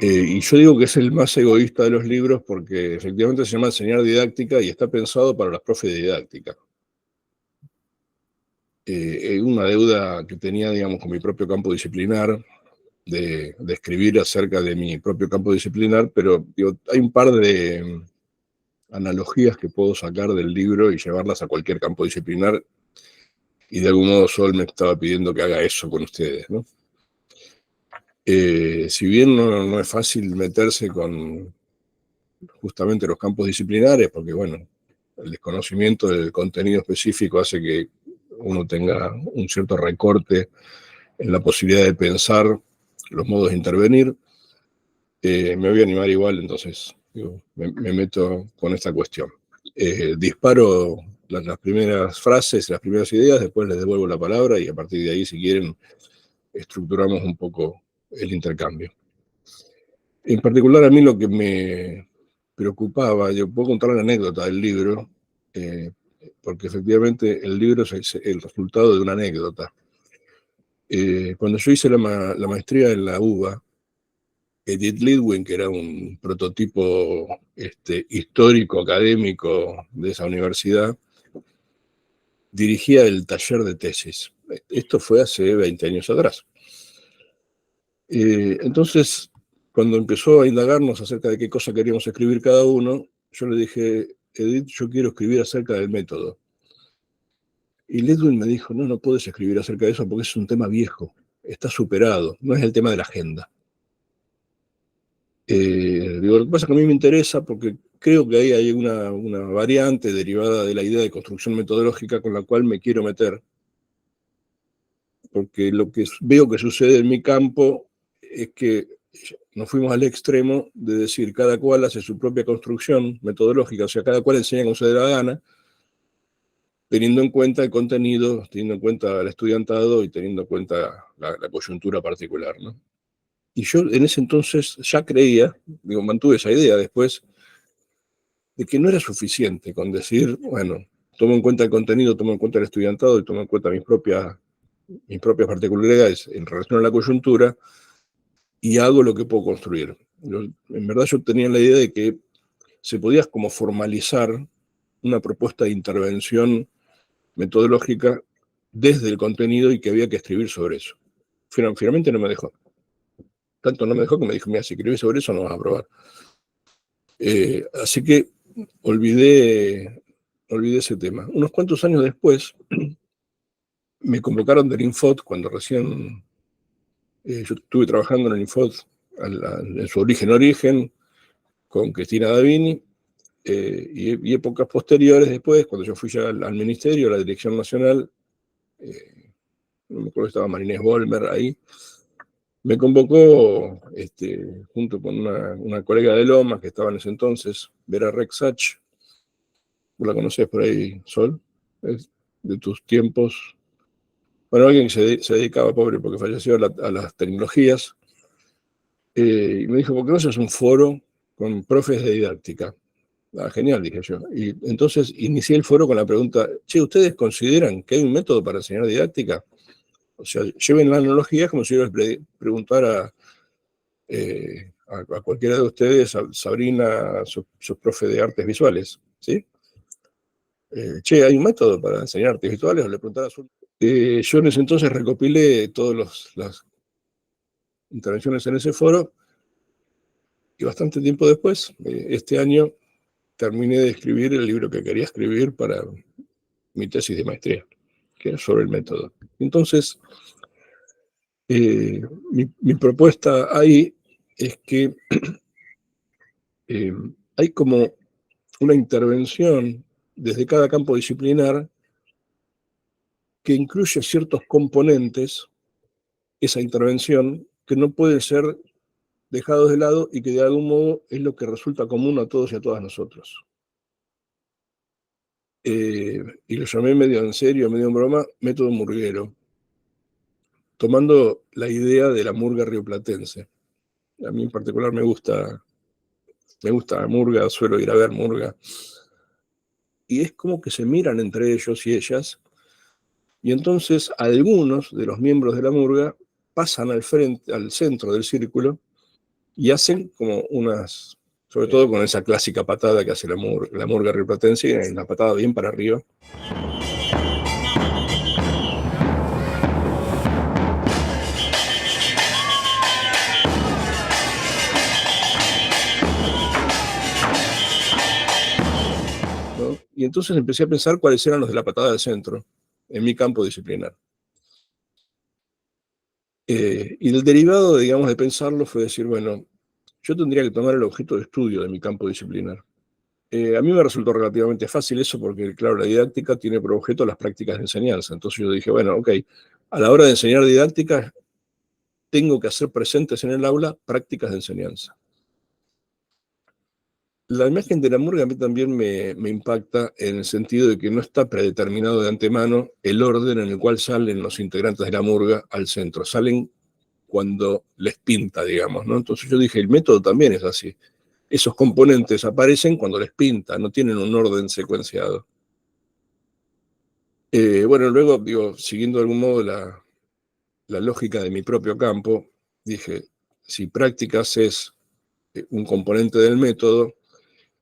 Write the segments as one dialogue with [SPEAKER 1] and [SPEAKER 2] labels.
[SPEAKER 1] Y yo digo que es el más egoísta de los libros porque efectivamente se llama Enseñar Didáctica y está pensado para las profes de didáctica. Una deuda que tenía, digamos, con mi propio campo disciplinar, de escribir acerca de mi propio campo disciplinar, pero digo, hay un par de analogías que puedo sacar del libro y llevarlas a cualquier campo disciplinar, y de algún modo Sol me estaba pidiendo que haga eso con ustedes, ¿no? Si bien no es fácil meterse con justamente los campos disciplinares, porque bueno, el desconocimiento del contenido específico hace que uno tenga un cierto recorte en la posibilidad de pensar los modos de intervenir, me voy a animar igual, entonces digo, me meto con esta cuestión. Disparo las primeras frases, las primeras ideas, después les devuelvo la palabra y a partir de ahí, si quieren, estructuramos un poco el intercambio. En particular, a mí lo que me preocupaba, yo puedo contar la anécdota del libro, porque efectivamente el libro es el resultado de una anécdota. Cuando yo hice la maestría en la UBA, Edith Lidwin, que era un prototipo histórico, académico de esa universidad, dirigía el taller de tesis. Esto fue hace 20 años atrás. Entonces, cuando empezó a indagarnos acerca de qué cosa queríamos escribir cada uno, yo le dije, Edith, yo quiero escribir acerca del método. Y Lidwin me dijo, no puedes escribir acerca de eso porque es un tema viejo, está superado, no es el tema de la agenda. Digo, lo que pasa es que a mí me interesa porque creo que ahí hay una variante derivada de la idea de construcción metodológica con la cual me quiero meter, porque lo que veo que sucede en mi campo es que nos fuimos al extremo de decir cada cual hace su propia construcción metodológica, o sea, cada cual enseña como se dé la gana, teniendo en cuenta el contenido, teniendo en cuenta el estudiantado y teniendo en cuenta la coyuntura particular, ¿no? Y yo en ese entonces ya creía, digo, mantuve esa idea después, de que no era suficiente con decir, bueno, tomo en cuenta el contenido, tomo en cuenta el estudiantado y tomo en cuenta mis propias particularidades en relación a la coyuntura y hago lo que puedo construir. En verdad yo tenía la idea de que se podía como formalizar una propuesta de intervención metodológica desde el contenido y que había que escribir sobre eso. Finalmente no me dejó. Tanto no me dejó que me dijo, mira, si escribís sobre eso no vas a aprobar. Así que olvidé ese tema. Unos cuantos años después me convocaron del Infot cuando recién yo estuve trabajando en el Infot en su origen, con Cristina Davini, y épocas posteriores después, cuando yo fui ya al ministerio, a la Dirección Nacional, no me acuerdo, estaba Marinés Bolmer ahí, me convocó junto con una colega de Lomas que estaba en ese entonces, Vera Rexach. ¿Vos la conocés por ahí, Sol? Es de tus tiempos. Bueno, alguien que se dedicaba, pobre, porque falleció a las tecnologías, y me dijo, ¿por qué no haces un foro con profes de didáctica? Ah, genial, dije yo. Y entonces inicié el foro con la pregunta, che, ¿ustedes consideran que hay un método para enseñar didáctica? O sea, lleven la analogía como si yo les preguntara a cualquiera de ustedes, a Sabrina, su profe de artes visuales, ¿sí? Che, ¿hay un método para enseñar artes visuales? O le preguntara a su... yo en ese entonces recopilé todas las intervenciones en ese foro y bastante tiempo después, este año, terminé de escribir el libro que quería escribir para mi tesis de maestría, que era sobre el método. Entonces, mi propuesta ahí es que hay como una intervención desde cada campo disciplinar que incluye ciertos componentes, esa intervención, que no pueden ser dejados de lado y que de algún modo es lo que resulta común a todos y a todas nosotros. Y lo llamé medio en serio, medio en broma, método murguero, tomando la idea de la murga rioplatense. A mí en particular me gusta la murga, suelo ir a ver murga. Y es como que se miran entre ellos y ellas, y entonces algunos de los miembros de la murga pasan al centro del círculo y hacen como unas, sobre todo con esa clásica patada que hace la murga rioplatense, una patada bien para arriba. ¿No? Y entonces empecé a pensar cuáles eran los de la patada del centro en mi campo disciplinar. Y el derivado, digamos, de pensarlo fue decir, bueno, yo tendría que tomar el objeto de estudio de mi campo disciplinar. A mí me resultó relativamente fácil eso porque, claro, la didáctica tiene por objeto las prácticas de enseñanza. Entonces yo dije, bueno, ok, a la hora de enseñar didáctica, tengo que hacer presentes en el aula prácticas de enseñanza. La imagen de la murga a mí también me impacta en el sentido de que no está predeterminado de antemano el orden en el cual salen los integrantes de la murga al centro. Salen cuando les pinta, digamos, ¿no? Entonces yo dije, el método también es así. Esos componentes aparecen cuando les pinta, no tienen un orden secuenciado. Bueno, luego, digo, siguiendo de algún modo la lógica de mi propio campo, dije, si prácticas es un componente del método,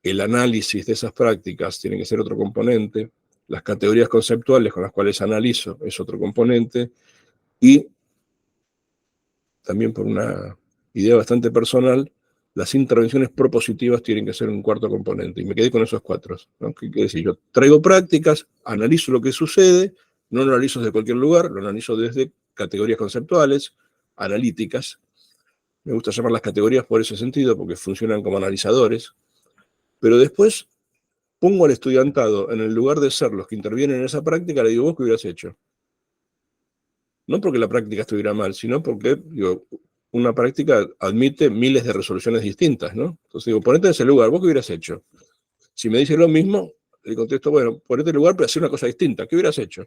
[SPEAKER 1] el análisis de esas prácticas tiene que ser otro componente, las categorías conceptuales con las cuales analizo es otro componente, y también por una idea bastante personal, las intervenciones propositivas tienen que ser un cuarto componente, y me quedé con esos cuatro, ¿no? ¿Qué quiere decir? Yo traigo prácticas, analizo lo que sucede, no lo analizo desde cualquier lugar, lo analizo desde categorías conceptuales, analíticas. Me gusta llamar las categorías por ese sentido, porque funcionan como analizadores, pero después pongo al estudiantado en el lugar de ser los que intervienen en esa práctica, le digo, ¿vos qué hubieras hecho? No porque la práctica estuviera mal, sino porque, digo, una práctica admite miles de resoluciones distintas, ¿no? Entonces digo, ponete en ese lugar, ¿vos qué hubieras hecho? Si me dice lo mismo, le contesto, bueno, ponete en el lugar, pero hacer una cosa distinta, ¿qué hubieras hecho?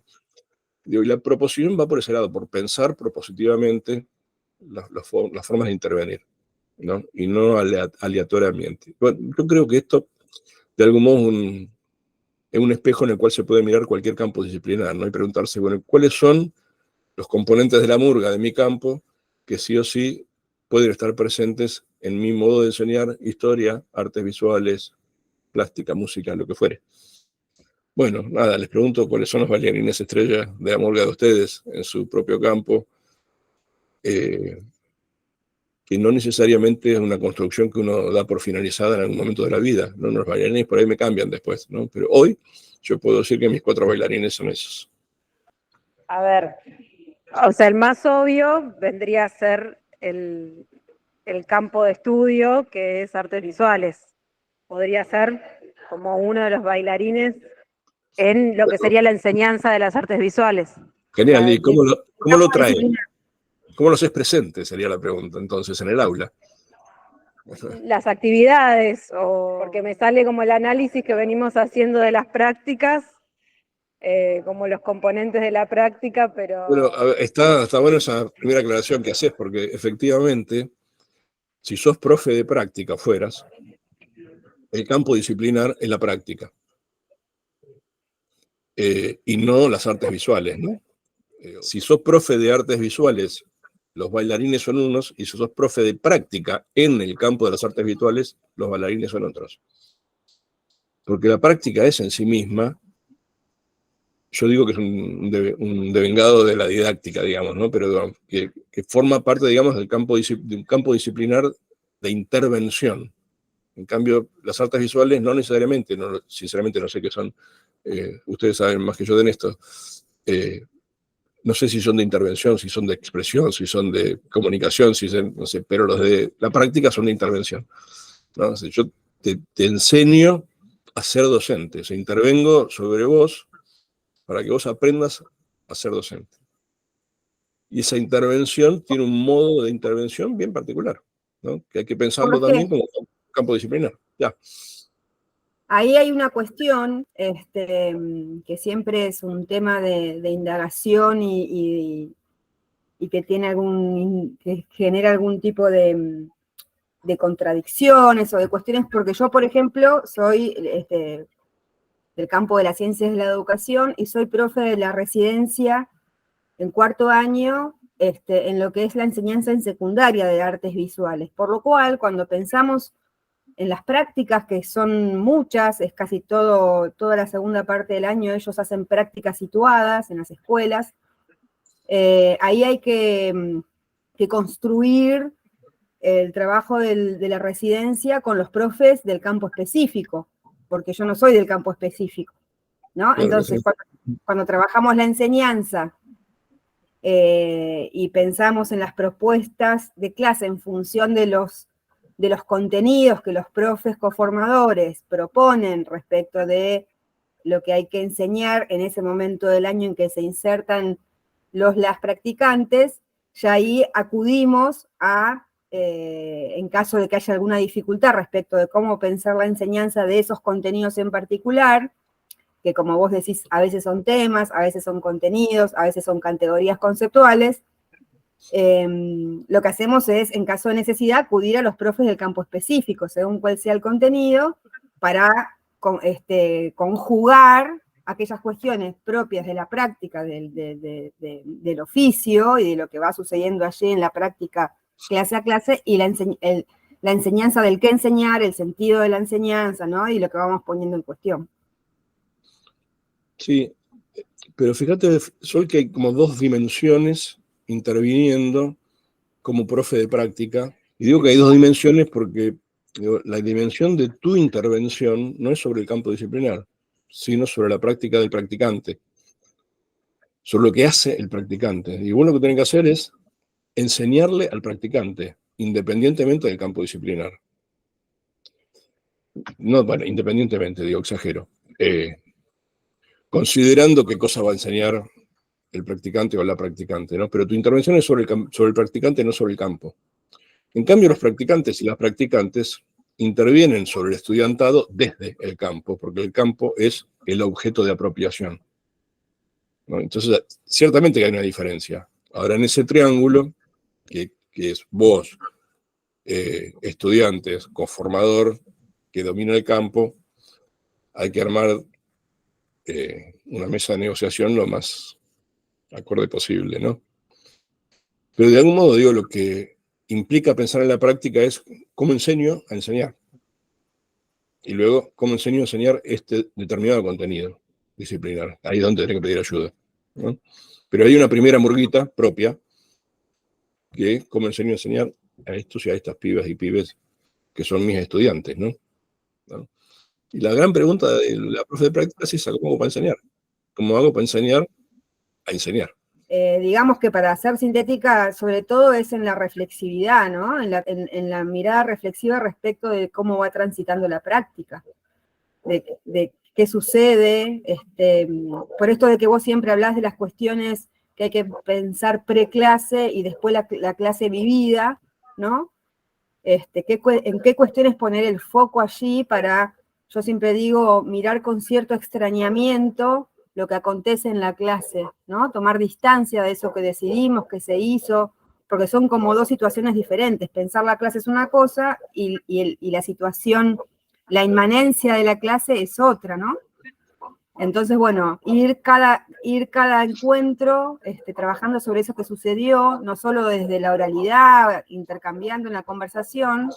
[SPEAKER 1] Digo, y la proposición va por ese lado, por pensar propositivamente las formas de intervenir, ¿no? Y no aleatoriamente. Bueno, yo creo que esto, de algún modo, es un espejo en el cual se puede mirar cualquier campo disciplinar, ¿no? Y preguntarse, bueno, ¿cuáles son los componentes de la murga de mi campo que sí o sí pueden estar presentes en mi modo de enseñar historia, artes visuales, plástica, música, lo que fuere? Bueno, nada, les pregunto cuáles son los bailarines estrellas de la murga de ustedes en su propio campo, que no necesariamente es una construcción que uno da por finalizada en algún momento de la vida, ¿no? Los bailarines por ahí me cambian después, ¿no? Pero hoy yo puedo decir que mis 4 bailarines son esos.
[SPEAKER 2] A ver, o sea, el más obvio vendría a ser el campo de estudio, que es artes visuales. Podría ser como uno de los bailarines en lo que sería la enseñanza de las artes visuales.
[SPEAKER 1] Genial, ¿y cómo lo traen? ¿Cómo los es presente? Sería la pregunta, entonces, en el aula.
[SPEAKER 2] Las actividades, porque me sale como el análisis que venimos haciendo de las prácticas, como los componentes de la práctica, pero...
[SPEAKER 1] Bueno, está bueno esa primera aclaración que haces, porque efectivamente, si sos profe de práctica fueras, el campo disciplinar es la práctica, y no las artes visuales, ¿no? Si sos profe de artes visuales, los bailarines son unos, y si sos profe de práctica en el campo de las artes visuales, los bailarines son otros. Porque la práctica es en sí misma, yo digo que es un devengado de la didáctica, digamos, ¿no? Pero digamos, que forma parte, digamos, de un campo disciplinar de intervención. En cambio, las artes visuales no necesariamente, sinceramente no sé qué son, ustedes saben más que yo de esto, no sé si son de intervención, si son de expresión, si son de comunicación, no sé, pero los de la práctica son de intervención, ¿no? O sea, yo te enseño a ser docente, o sea, intervengo sobre vos para que vos aprendas a ser docente. Y esa intervención tiene un modo de intervención bien particular, ¿no? Que hay que pensarlo también como campo disciplinar. Ya.
[SPEAKER 3] Ahí hay una cuestión que siempre es un tema de indagación y que que genera algún tipo de contradicciones o de cuestiones, porque yo, por ejemplo, soy del campo de las ciencias de la educación y soy profe de la residencia en 4º año en lo que es la enseñanza en secundaria de artes visuales. Por lo cual, cuando pensamos en las prácticas, que son muchas, es casi toda la segunda parte del año, ellos hacen prácticas situadas en las escuelas, ahí hay que construir el trabajo de la residencia con los profes del campo específico, porque yo no soy del campo específico, ¿no?
[SPEAKER 1] Claro,
[SPEAKER 3] entonces, cuando trabajamos la enseñanza y pensamos en las propuestas de clase en función de los contenidos que los profes coformadores proponen respecto de lo que hay que enseñar en ese momento del año en que se insertan las practicantes, ya ahí acudimos a, en caso de que haya alguna dificultad respecto de cómo pensar la enseñanza de esos contenidos en particular, que como vos decís, a veces son temas, a veces son contenidos, a veces son categorías conceptuales, lo que hacemos es, en caso de necesidad, acudir a los profes del campo específico, según cuál sea el contenido, para conjugar aquellas cuestiones propias de la práctica del oficio y de lo que va sucediendo allí en la práctica clase a clase, y la enseñanza del qué enseñar, el sentido de la enseñanza, ¿no? Y lo que vamos poniendo en cuestión.
[SPEAKER 1] Sí, pero fíjate, Sol, que hay como dos dimensiones interviniendo como profe de práctica. Y digo que hay dos dimensiones porque la dimensión de tu intervención no es sobre el campo disciplinar, sino sobre la práctica del practicante, sobre lo que hace el practicante. Y vos lo que tenés que hacer es enseñarle al practicante, independientemente del campo disciplinar. No, bueno, independientemente, digo, exagero. Considerando qué cosa va a enseñar el practicante o la practicante, ¿no? Pero tu intervención es sobre el practicante, no sobre el campo. En cambio, los practicantes y las practicantes intervienen sobre el estudiantado desde el campo, porque el campo es el objeto de apropiación, ¿no? Entonces, ciertamente que hay una diferencia. Ahora, en ese triángulo, que es vos, estudiantes, conformador, que domina el campo, hay que armar una mesa de negociación lo más acorde posible, ¿no? Pero de algún modo, digo, lo que implica pensar en la práctica es cómo enseño a enseñar. Y luego, cómo enseño a enseñar este determinado contenido disciplinar. Ahí es donde tenés que pedir ayuda, ¿no? Pero hay una primera murguita propia, que es cómo enseño a enseñar a estos y a estas pibas y pibes que son mis estudiantes, ¿no? ¿No? Y la gran pregunta de la profe de práctica es esa: ¿cómo hago para enseñar? ¿Cómo hago para enseñar a enseñar?
[SPEAKER 3] Digamos que para ser sintética, sobre todo es en la reflexividad, ¿no? En la mirada reflexiva respecto de cómo va transitando la práctica, de qué sucede, por esto de que vos siempre hablás de las cuestiones que hay que pensar preclase y después la clase vivida, ¿no? En qué cuestiones poner el foco allí para, yo siempre digo, mirar con cierto extrañamiento lo que acontece en la clase, ¿no? Tomar distancia de eso que decidimos, que se hizo, porque son como dos situaciones diferentes. Pensar la clase es una cosa y la situación, la inmanencia de la clase es otra, ¿no? Entonces, bueno, ir cada encuentro trabajando sobre eso que sucedió, no solo desde la oralidad, intercambiando en la conversación,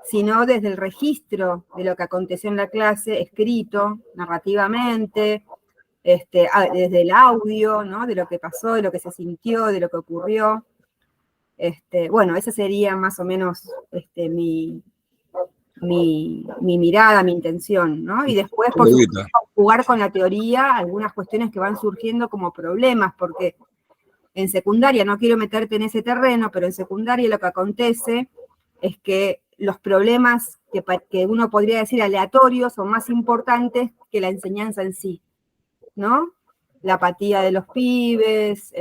[SPEAKER 3] sino desde el registro de lo que aconteció en la clase, escrito, narrativamente, desde el audio, ¿no? De lo que pasó, de lo que se sintió, de lo que ocurrió. Bueno, esa sería más o menos mi mirada, mi intención, ¿no? Y después, por supuesto, jugar con la teoría algunas cuestiones que van surgiendo como problemas, porque en secundaria, no quiero meterte en ese terreno, pero en secundaria lo que acontece es que los problemas que uno podría decir aleatorios son más importantes que la enseñanza en sí, ¿no? La apatía de los pibes,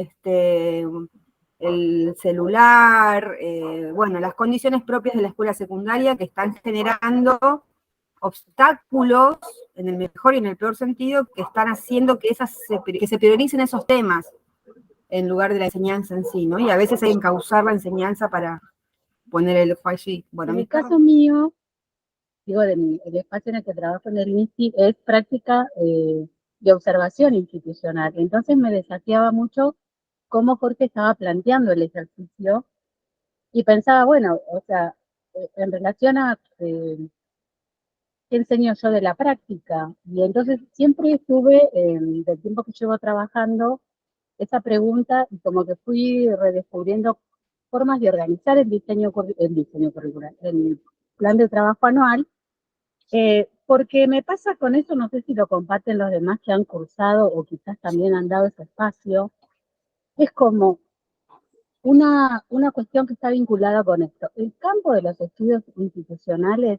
[SPEAKER 3] el celular, bueno, las condiciones propias de la escuela secundaria que están generando obstáculos, en el mejor y en el peor sentido, que están haciendo que se prioricen esos temas en lugar de la enseñanza en sí, ¿no? Y a veces hay que encauzar la enseñanza para poner el ojo allí. Bueno,
[SPEAKER 4] en el caso mío, digo, el espacio en el que trabajo en el INSTI es práctica de observación institucional. Entonces me desafiaba mucho cómo Jorge estaba planteando el ejercicio y pensaba, bueno, o sea, en relación a qué enseño yo de la práctica. Y entonces siempre estuve, del tiempo que llevo trabajando, esa pregunta y como que fui redescubriendo formas de organizar el diseño curricular, el plan de trabajo anual, porque me pasa con eso, no sé si lo comparten los demás que han cursado o quizás también han dado ese espacio, es como una cuestión que está vinculada con esto. El campo de los estudios institucionales,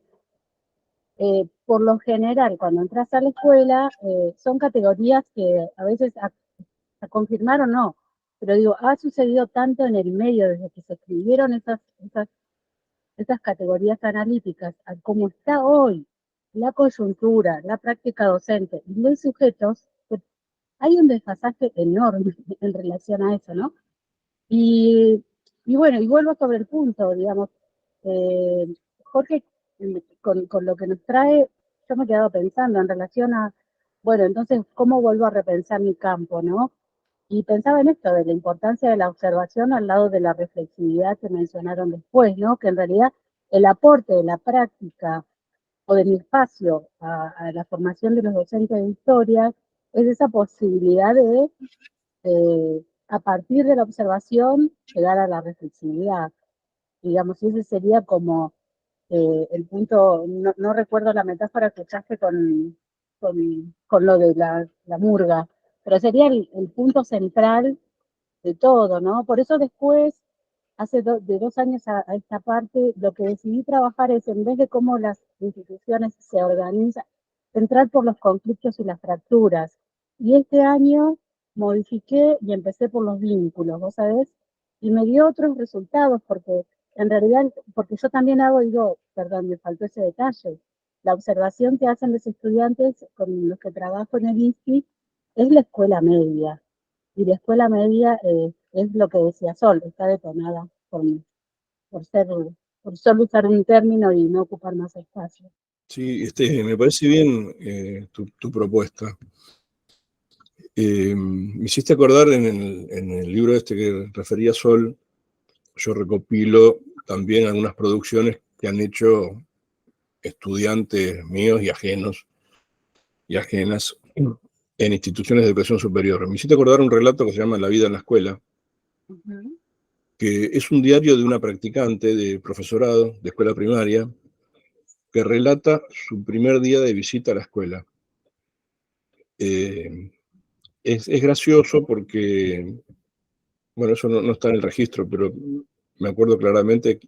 [SPEAKER 4] por lo general, cuando entras a la escuela, son categorías que a veces a confirmar o no, pero digo, ha sucedido tanto en el medio desde que se escribieron esas categorías analíticas, a cómo está hoy la coyuntura, la práctica docente y los sujetos, que hay un desfasaje enorme en relación a eso, ¿no? Y, y bueno, y vuelvo sobre el punto, digamos, Jorge, con lo que nos trae, yo me he quedado pensando en relación a, bueno, entonces, ¿cómo vuelvo a repensar mi campo, no? Y pensaba en esto, de la importancia de la observación al lado de la reflexividad que mencionaron después, ¿no? Que en realidad el aporte de la práctica o de mi espacio a la formación de los docentes de historia es esa posibilidad de, a partir de la observación, llegar a la reflexividad. Digamos, y ese sería como el punto, no recuerdo la metáfora que usaste con lo de la murga, pero sería el punto central de todo, ¿no? Por eso después, de 2 años a esta parte, lo que decidí trabajar es, en vez de cómo las instituciones se organizan, entrar por los conflictos y las fracturas. Y este año modifiqué y empecé por los vínculos, ¿vos sabés? Y me dio otros resultados, porque en realidad, porque yo también digo, perdón, me faltó ese detalle, la observación que hacen los estudiantes con los que trabajo en el INSTI es la escuela media. Y la escuela media es lo que decía Sol, está detonada por solo usar un término y no ocupar más espacio.
[SPEAKER 1] Sí, me parece bien tu propuesta. Me hiciste acordar en el libro este que refería Sol, yo recopilo también algunas producciones que han hecho estudiantes míos y ajenos y ajenas en instituciones de educación superior. Me hiciste acordar un relato que se llama La vida en la escuela, que es un diario de una practicante de profesorado de escuela primaria que relata su primer día de visita a la escuela. Es gracioso porque, bueno, eso no está en el registro, pero me acuerdo claramente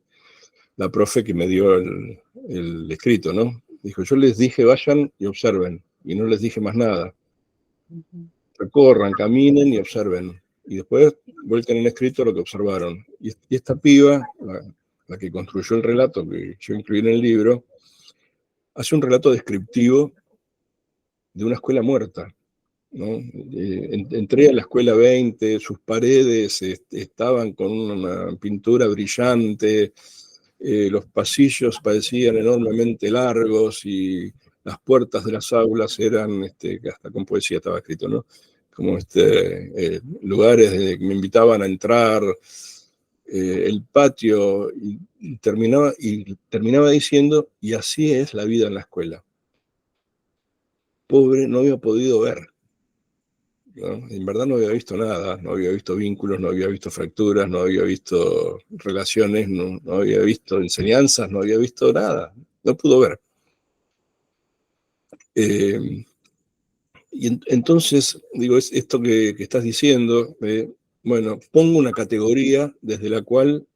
[SPEAKER 1] la profe que me dio el escrito, ¿no? Dijo, yo les dije vayan y observen, y no les dije más nada. Recorran, caminen y observen. Y después vuelcan en escrito lo que observaron. Y esta piba, la que construyó el relato que yo incluí en el libro, hace un relato descriptivo de una escuela muerta, ¿no? Entré a la escuela 20, sus paredes estaban con una pintura brillante, los pasillos parecían enormemente largos y las puertas de las aulas eran, hasta con poesía estaba escrito, ¿no? Como lugares que me invitaban a entrar, el patio, y terminaba diciendo, y así es la vida en la escuela. Pobre, no había podido ver, ¿no? En verdad no había visto nada, no había visto vínculos, no había visto fracturas, no había visto relaciones, no había visto enseñanzas, no había visto nada, no pudo ver. Y entonces, digo, es esto que estás diciendo, bueno, pongo una categoría desde la cual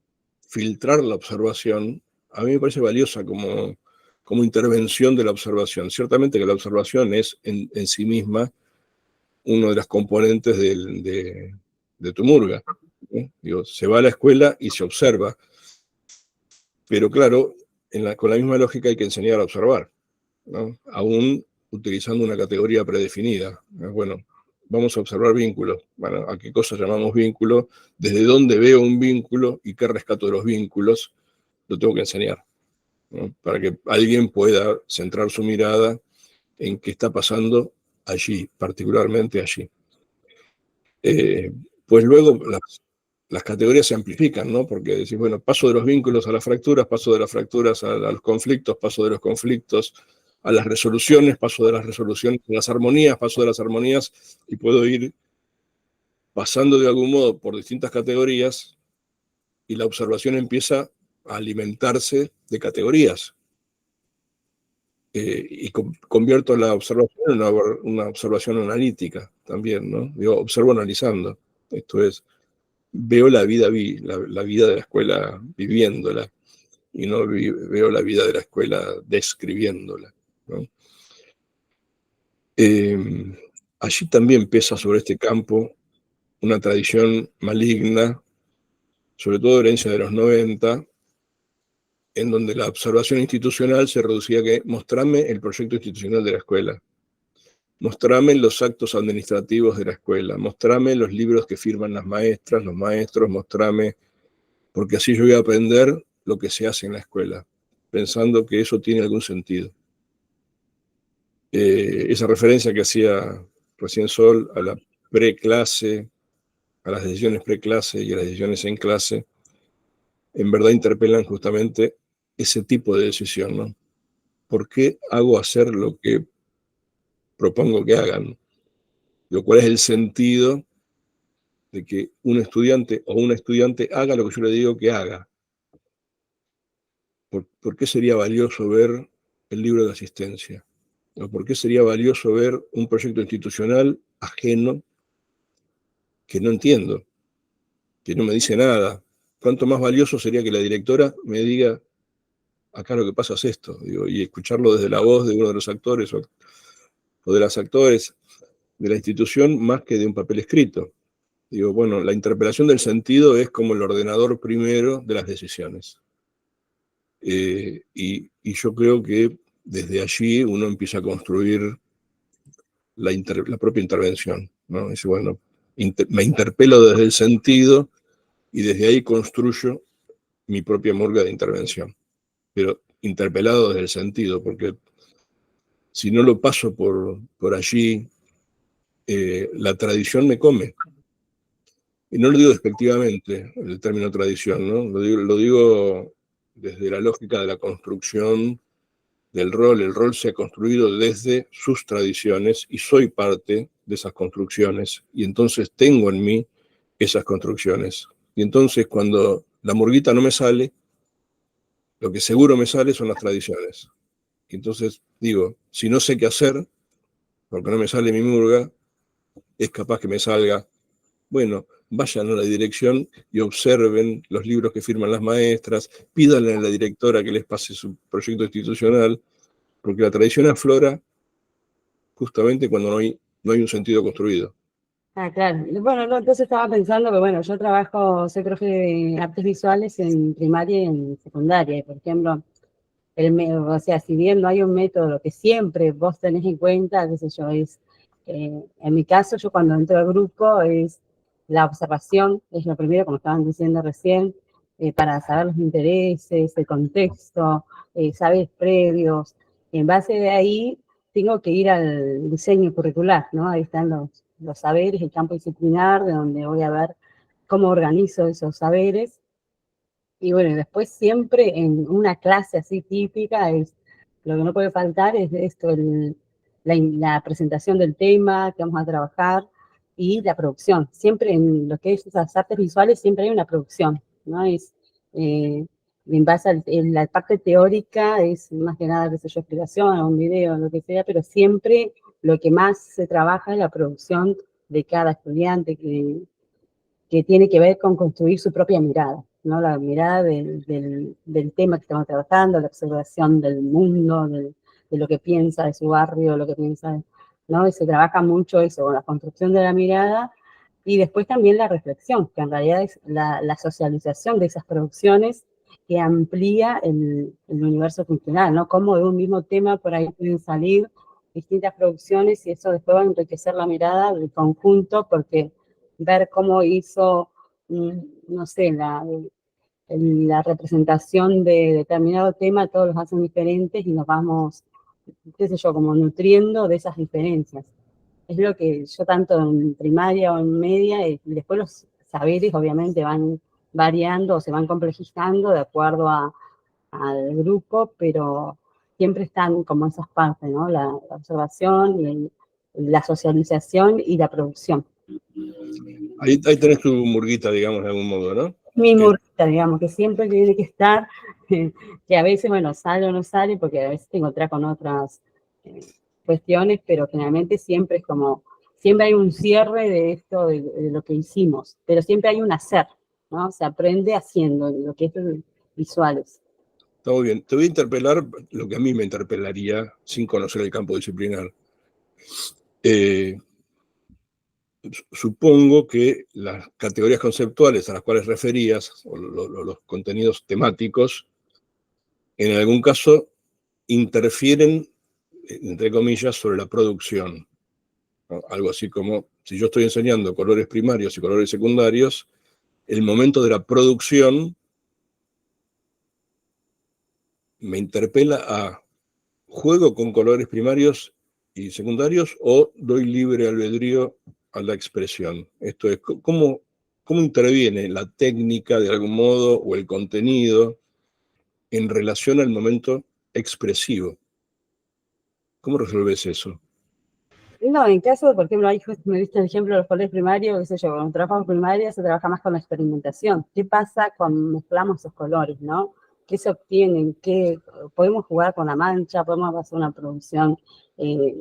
[SPEAKER 1] filtrar la observación, a mí me parece valiosa como intervención de la observación. Ciertamente que la observación es en sí misma uno de los componentes de tu murga, ¿no? Digo, se va a la escuela y se observa, pero claro, con la misma lógica hay que enseñar a observar, ¿no? Aún utilizando una categoría predefinida, ¿no? Bueno, vamos a observar vínculos. Bueno, ¿a qué cosa llamamos vínculo? ¿Desde dónde veo un vínculo y qué rescato de los vínculos? Lo tengo que enseñar, ¿no? Para que alguien pueda centrar su mirada en qué está pasando allí, particularmente allí. Pues luego las categorías se amplifican, ¿no? Porque decís, bueno, paso de los vínculos a las fracturas, paso de las fracturas a los conflictos, paso de los conflictos a las resoluciones, paso de las resoluciones a las armonías, paso de las armonías, y puedo ir pasando de algún modo por distintas categorías, y la observación empieza a alimentarse de categorías. Y convierto la observación en una observación analítica también, ¿no? Digo, observo analizando. Esto es, veo la vida de la escuela viviéndola, y no veo la vida de la escuela describiéndola, ¿no? Allí también pesa sobre este campo una tradición maligna, sobre todo herencia de los 90, en donde la observación institucional se reducía a que mostrame el proyecto institucional de la escuela, mostrame los actos administrativos de la escuela, mostrame los libros que firman las maestras, los maestros, mostrame, porque así yo voy a aprender lo que se hace en la escuela, pensando que eso tiene algún sentido. Esa referencia que hacía recién Sol a la preclase, a las decisiones preclase y a las decisiones en clase, en verdad interpelan justamente ese tipo de decisión, ¿no? ¿Por qué hago hacer lo que propongo que hagan? Lo cual es el sentido de que un estudiante o una estudiante haga lo que yo le digo que haga. ¿Por qué sería valioso ver el libro de asistencia? ¿O por qué sería valioso ver un proyecto institucional ajeno que no entiendo, que no me dice nada? ¿Cuánto más valioso sería que la directora me diga, acá lo que pasa es esto, digo, y escucharlo desde la voz de uno de los actores o de las actores de la institución, más que de un papel escrito? Digo, bueno, la interpelación del sentido es como el ordenador primero de las decisiones. Y yo creo que desde allí uno empieza a construir la propia intervención, ¿no? Dice, bueno, me interpelo desde el sentido y desde ahí construyo mi propia murga de intervención, pero interpelado desde el sentido, porque si no lo paso por allí, la tradición me come. Y no lo digo despectivamente, el término tradición, ¿no? Lo digo desde la lógica de la construcción del rol. El rol se ha construido desde sus tradiciones y soy parte de esas construcciones, y entonces tengo en mí esas construcciones. Y entonces cuando la murguita no me sale, lo que seguro me sale son las tradiciones. Y entonces digo, si no sé qué hacer, porque no me sale mi murga, es capaz que me salga, bueno, vayan a la dirección y observen los libros que firman las maestras, pídanle a la directora que les pase su proyecto institucional, porque la tradición aflora justamente cuando no hay un sentido construido.
[SPEAKER 5] Ah, claro. Bueno, no, entonces estaba pensando que, bueno, yo soy profe de artes visuales en primaria y en secundaria, y por ejemplo, o sea, si bien no hay un método que siempre vos tenés en cuenta, qué sé yo, en mi caso, yo cuando entro al grupo es la observación, es lo primero, como estaban diciendo recién, para saber los intereses, el contexto, saberes previos. En base de ahí, tengo que ir al diseño curricular, ¿no? Ahí están los saberes, el campo disciplinar, de donde voy a ver cómo organizo esos saberes. Y bueno, después siempre en una clase así típica, lo que no puede faltar es esto, la presentación del tema que vamos a trabajar y la producción. Siempre en lo que es esas artes visuales siempre hay una producción, ¿no? En base en la parte teórica es más que nada, qué sé yo, explicación, un video, lo que sea, pero siempre lo que más se trabaja es la producción de cada estudiante que tiene que ver con construir su propia mirada, ¿no? La mirada del tema que estamos trabajando, la observación del mundo, de lo que piensa de su barrio, lo que piensa, ¿no? Y se trabaja mucho eso, con la construcción de la mirada y después también la reflexión, que en realidad es la socialización de esas producciones que amplía el universo funcional, ¿no? Cómo de un mismo tema por ahí pueden salir distintas producciones y eso después va a enriquecer la mirada del conjunto porque ver cómo hizo, no sé, la representación de determinado tema, todos los hacen diferentes y nos vamos, qué sé yo, como nutriendo de esas diferencias. es lo que yo tanto en primaria o en media, y después los saberes obviamente van variando o se van complejizando de acuerdo al grupo, pero siempre están como esas partes, ¿no? La observación, la socialización y la producción.
[SPEAKER 1] Ahí tenés tu murguita, digamos, de algún modo, ¿no?
[SPEAKER 5] Mi murguita, digamos, que siempre tiene que estar, que a veces, bueno, sale o no sale, porque a veces te encontrás con otras cuestiones, pero generalmente siempre es como, siempre hay un cierre de esto, de lo que hicimos, pero siempre hay un hacer, ¿no? Se aprende haciendo lo que es visuales.
[SPEAKER 1] Está muy bien. Te voy a interpelar lo que a mí me interpelaría sin conocer el campo disciplinar. Supongo que las categorías conceptuales a las cuales referías, o los contenidos temáticos, en algún caso interfieren, entre comillas, sobre la producción, ¿no? Algo así como, si yo estoy enseñando colores primarios y colores secundarios, el momento de la producción me interpela a juego con colores primarios y secundarios o doy libre albedrío a la expresión. Esto es, ¿cómo interviene la técnica de algún modo o el contenido en relación al momento expresivo? ¿Cómo resolves eso?
[SPEAKER 5] No, en caso, por ejemplo, ahí justo me diste el ejemplo de los colores primarios, qué sé yo, cuando trabajamos primaria se trabaja más con la experimentación. ¿Qué pasa cuando mezclamos esos colores, no? ¿Qué se obtienen? ¿Qué podemos jugar con la mancha? ¿Podemos hacer una producción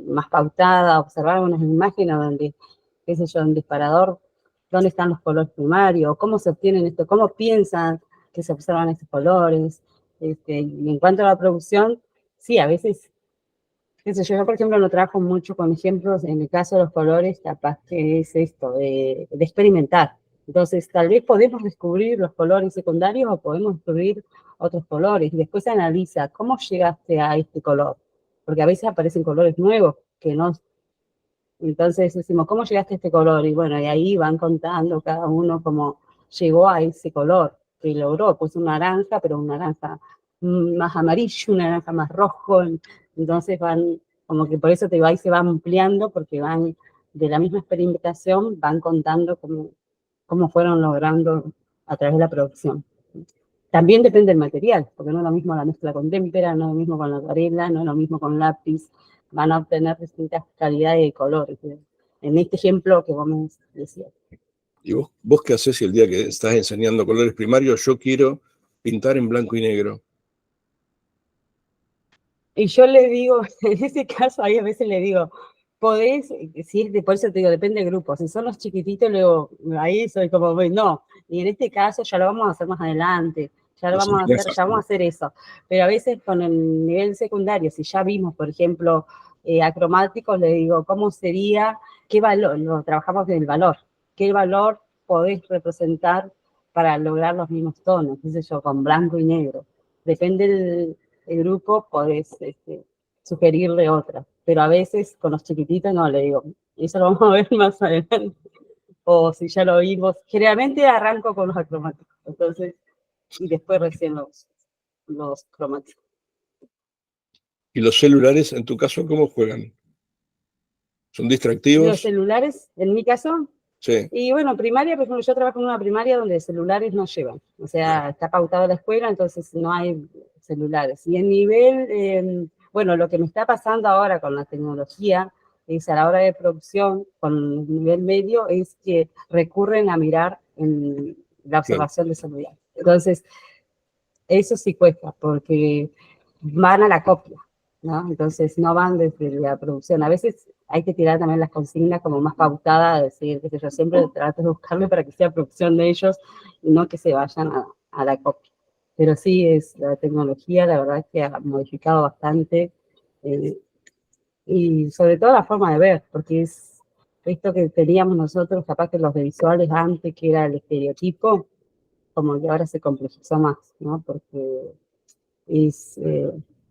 [SPEAKER 5] más pautada? ¿Observar unas imágenes donde, qué sé yo, un disparador, dónde están los colores primarios? ¿Cómo se obtienen esto? ¿Cómo piensan que se observan estos colores? Y en cuanto a la producción, sí, a veces... Yo, por ejemplo, no trabajo mucho con ejemplos, en el caso de los colores, capaz que es esto, de experimentar. Entonces, tal vez podemos descubrir los colores secundarios o podemos descubrir otros colores. Y después se analiza, ¿cómo llegaste a este color? Porque a veces aparecen colores nuevos que no... Entonces decimos, ¿cómo llegaste a este color? Y bueno, y ahí van contando cada uno cómo llegó a ese color que logró. Pues un naranja, pero un naranja más amarillo, un naranja más rojo. Entonces van, como que por eso te va y se va ampliando, porque van de la misma experimentación, van contando cómo fueron logrando a través de la producción. También depende del material, porque no es lo mismo la mezcla con témpera, no es lo mismo con la acuarela, no es lo mismo con lápiz, van a obtener distintas calidades de colores. En este ejemplo que vos me decías.
[SPEAKER 1] ¿Y vos qué haces si el día que estás enseñando colores primarios yo quiero pintar en blanco y negro?
[SPEAKER 5] Y yo le digo, en ese caso, ahí a veces le digo, podés, si es de, por eso te digo, depende del grupo, si son los chiquititos, luego ahí soy como, no, y en este caso ya lo vamos a hacer más adelante, ya lo vamos a hacer, ya vamos a hacer eso, pero a veces con el nivel secundario, si ya vimos, por ejemplo, acromáticos, le digo, ¿cómo sería, qué valor, lo trabajamos en el valor, qué valor podés representar para lograr los mismos tonos, qué sé yo, con blanco y negro, depende el grupo, podés sugerirle otra. Pero a veces con los chiquititos no, le digo, eso lo vamos a ver más adelante. O si ya lo vimos, generalmente arranco con los acromáticos, entonces, y después recién los cromáticos.
[SPEAKER 1] ¿Y los celulares, en tu caso, cómo juegan? ¿Son distractivos?
[SPEAKER 5] Los celulares, en mi caso,
[SPEAKER 1] sí.
[SPEAKER 5] Y bueno, primaria, por ejemplo, yo trabajo en una primaria donde celulares no llevan. O sea, está pautado la escuela, entonces no hay celulares. Y el nivel, bueno, lo que me está pasando ahora con la tecnología es a la hora de producción, con el nivel medio, es que recurren a mirar en la observación de celular. Entonces, eso sí cuesta, porque van a la copia, ¿no? Entonces no van desde la producción. A veces hay que tirar también las consignas como más pautadas, decir, que yo siempre trato de buscarme para que sea producción de ellos y no que se vayan a la copia. Pero sí, es la tecnología, la verdad que ha modificado bastante y sobre todo la forma de ver, porque es esto que teníamos nosotros, capaz que los de visuales antes, que era el estereotipo, como que ahora se complejizó más, ¿no? Porque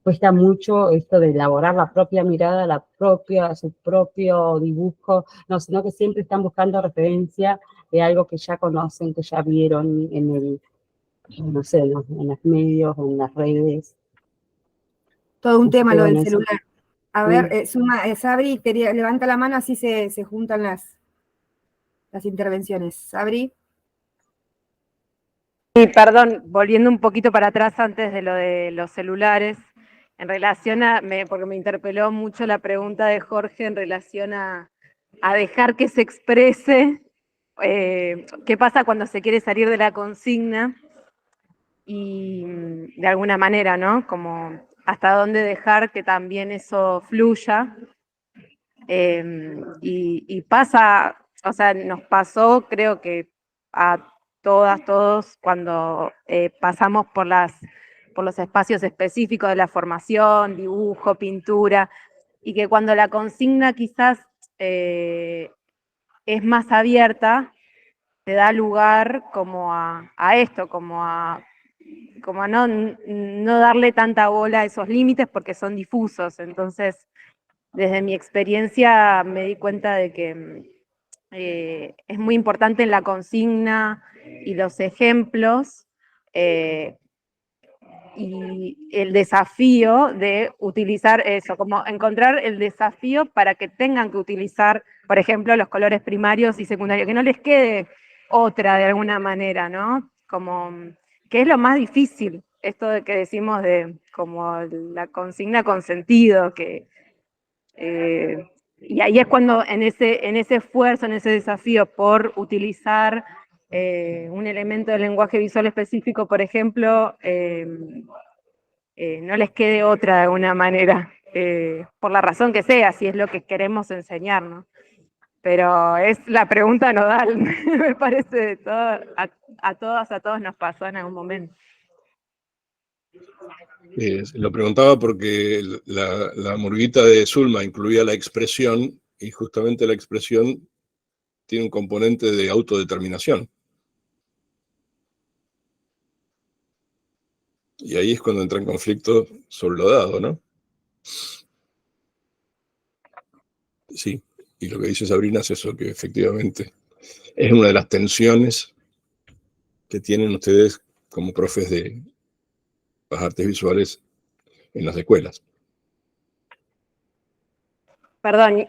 [SPEAKER 5] cuesta mucho esto de elaborar la propia mirada, su propio dibujo, no, sino que siempre están buscando referencia de algo que ya conocen, que ya vieron no sé, en los medios, en las redes.
[SPEAKER 3] Todo un tema lo del
[SPEAKER 5] Eso.
[SPEAKER 3] celular. A ver, Sabri, levanta la mano, así se juntan las intervenciones. Sabri.
[SPEAKER 2] Sí, perdón, volviendo un poquito para atrás antes de lo de los celulares, en relación porque me interpeló mucho la pregunta de Jorge en relación a dejar que se exprese qué pasa cuando se quiere salir de la consigna y de alguna manera, ¿no? Como hasta dónde dejar que también eso fluya. Y pasa, o sea, nos pasó, creo que a todas, todos, cuando pasamos por los espacios específicos de la formación, dibujo, pintura, y que cuando la consigna quizás es más abierta, te da lugar como a esto, como a no darle tanta bola a esos límites porque son difusos. Entonces, desde mi experiencia me di cuenta de que es muy importante en la consigna y los ejemplos y el desafío de utilizar eso, como encontrar el desafío para que tengan que utilizar, por ejemplo, los colores primarios y secundarios, que no les quede otra de alguna manera, ¿no? Como que es lo más difícil, esto de que decimos de como la consigna con sentido, que y ahí es cuando en ese esfuerzo, en ese desafío por utilizar un elemento del lenguaje visual específico, por ejemplo, no les quede otra de alguna manera, por la razón que sea, si es lo que queremos enseñar, ¿no? Pero es la pregunta nodal, me parece, de todo, a todos nos pasó en algún momento.
[SPEAKER 1] Lo preguntaba porque la murguita de Zulma incluía la expresión, y justamente la expresión tiene un componente de autodeterminación. Y ahí es cuando entra en conflicto sobre lo dado, ¿no? Sí, y lo que dice Sabrina es eso, que efectivamente es una de las tensiones que tienen ustedes como profes de las artes visuales en las escuelas.
[SPEAKER 2] Perdón,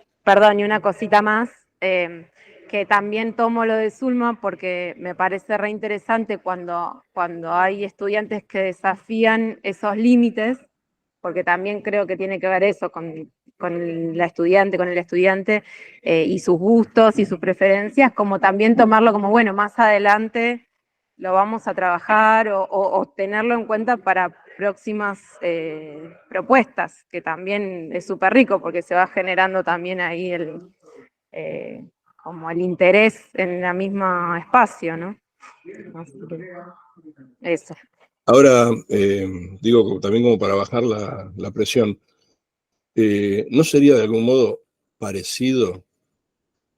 [SPEAKER 2] y una cosita más, que también tomo lo de Zulma porque me parece re interesante cuando hay estudiantes que desafían esos límites, porque también creo que tiene que ver eso con la estudiante, con el estudiante y sus gustos y sus preferencias, como también tomarlo como, bueno, más adelante lo vamos a trabajar o tenerlo en cuenta para próximas propuestas, que también es súper rico porque se va generando también ahí como el interés en el mismo espacio, ¿no? Así que eso.
[SPEAKER 1] Ahora, digo, también como para bajar la presión, ¿no sería de algún modo parecido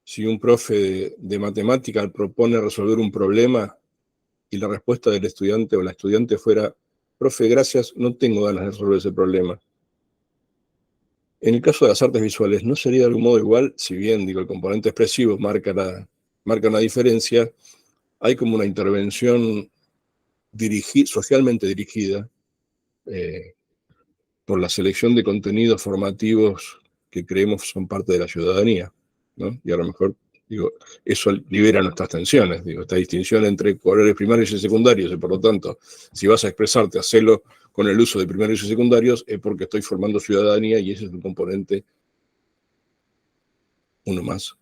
[SPEAKER 1] si un profe de matemática propone resolver un problema y la respuesta del estudiante o la estudiante fuera, profe, gracias, no tengo ganas de resolver ese problema? En el caso de las artes visuales, ¿no sería de algún modo igual? Si bien, digo, el componente expresivo marca una diferencia, hay como una intervención socialmente dirigida por la selección de contenidos formativos que creemos son parte de la ciudadanía, ¿no? Y a lo mejor, digo, eso libera nuestras tensiones, digo, esta distinción entre colores primarios y secundarios, y por lo tanto, si vas a expresarte, hacelo con el uso de primarios y secundarios, es porque estoy formando ciudadanía y ese es un componente, uno más,